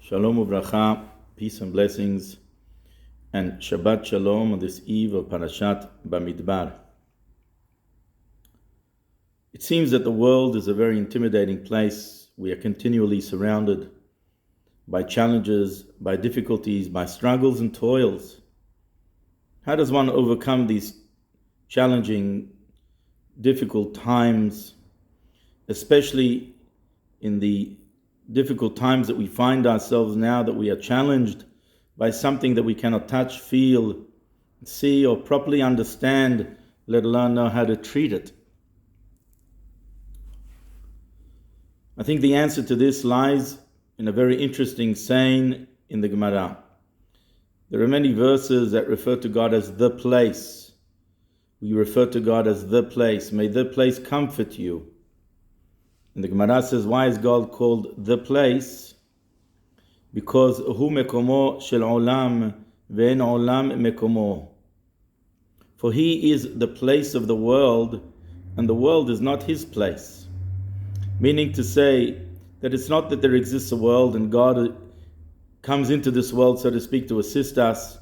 Shalom Uvracha, peace and blessings, and Shabbat Shalom on this eve of Parashat Bamidbar. It seems that the world is a very intimidating place. We are continually surrounded by challenges, by difficulties, by struggles and toils. How does one overcome these challenging, difficult times, especially in the difficult times that we find ourselves now, that we are challenged by something that we cannot touch, feel, see, or properly understand, let alone know how to treat it? I think the answer to this lies in a very interesting saying in the Gemara. There are many verses that refer to God as the place. We refer to God as the place. May the place comfort you. And the Gemara says, why is God called the place? Because hu mekomo shel olam ve'en olam mekomo. For he is the place of the world, and the world is not his place. Meaning to say that it's not that there exists a world and God comes into this world, so to speak, to assist us,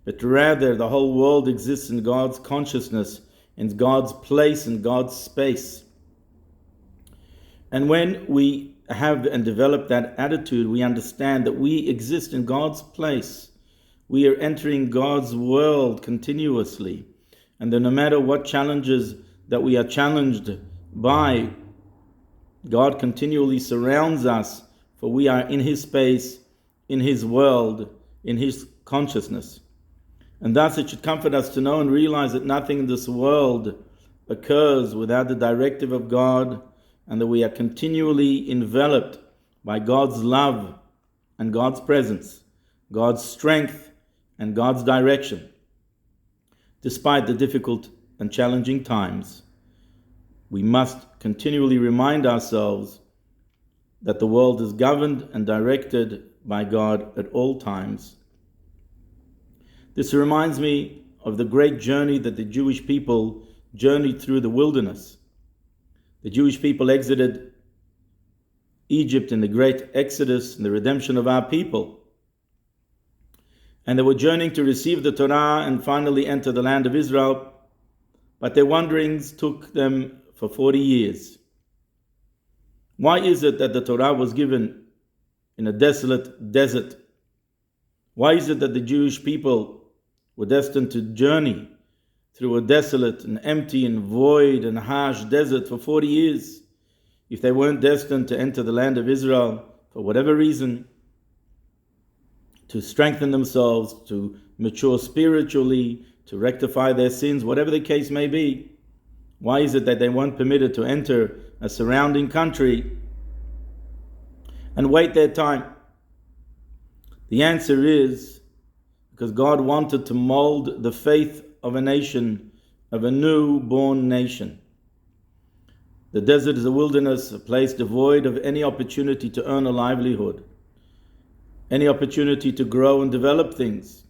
but rather the whole world exists in God's consciousness, in God's place, in God's space. And when we have and develop that attitude, we understand that we exist in God's place. We are entering God's world continuously. And that no matter what challenges that we are challenged by, God continually surrounds us, for we are in His space, in His world, in His consciousness. And thus it should comfort us to know and realize that nothing in this world occurs without the directive of God, and that we are continually enveloped by God's love and God's presence, God's strength and God's direction. Despite the difficult and challenging times, we must continually remind ourselves that the world is governed and directed by God at all times. This reminds me of the great journey that the Jewish people journeyed through the wilderness. The Jewish people exited Egypt in the great Exodus and the redemption of our people. And they were journeying to receive the Torah and finally enter the land of Israel. But their wanderings took them for 40 years. Why is it that the Torah was given in a desolate desert? Why is it that the Jewish people were destined to journey through a desolate and empty and void and harsh desert for 40 years, if they weren't destined to enter the land of Israel for whatever reason, to strengthen themselves, to mature spiritually, to rectify their sins, whatever the case may be? Why is it that they weren't permitted to enter a surrounding country and wait their time? The answer is because God wanted to mold the faith of a nation, of a new-born nation. The desert is a wilderness, a place devoid of any opportunity to earn a livelihood, any opportunity to grow and develop things.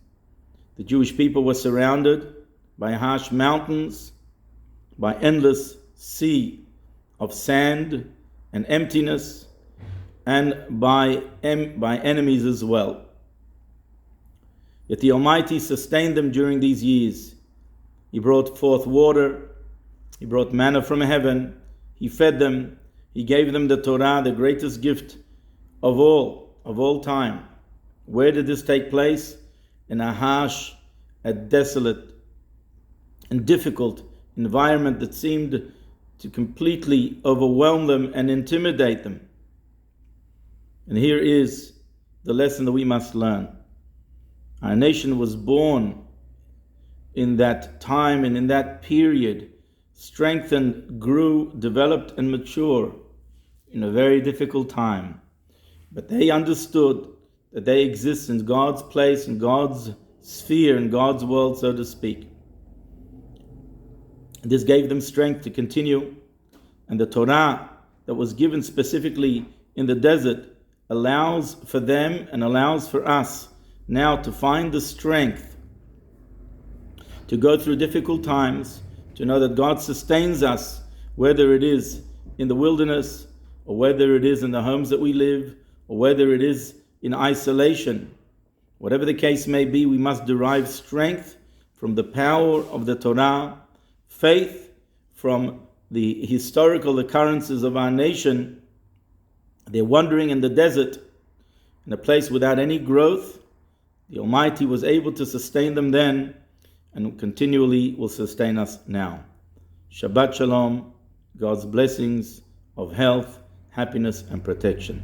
The Jewish people were surrounded by harsh mountains, by endless sea of sand and emptiness, and by enemies as well. Yet the Almighty sustained them during these years. He brought forth water, He brought manna from heaven, He fed them, He gave them the Torah, the greatest gift of all time. Where did this take place? In a harsh, a desolate, and difficult environment that seemed to completely overwhelm them and intimidate them. And here is the lesson that we must learn. Our nation was born in that time and in that period, strengthened, grew, developed, and matured in a very difficult time. But they understood that they exist in God's place, in God's sphere, in God's world, so to speak. This gave them strength to continue, and the Torah that was given specifically in the desert allows for them and allows for us now to find the strength to go through difficult times, to know that God sustains us, whether it is in the wilderness, or whether it is in the homes that we live, or whether it is in isolation. Whatever the case may be, we must derive strength from the power of the Torah, faith from the historical occurrences of our nation. They're wandering in the desert, in a place without any growth. The Almighty was able to sustain them then, and continually will sustain us now. Shabbat Shalom, God's blessings of health, happiness, and protection.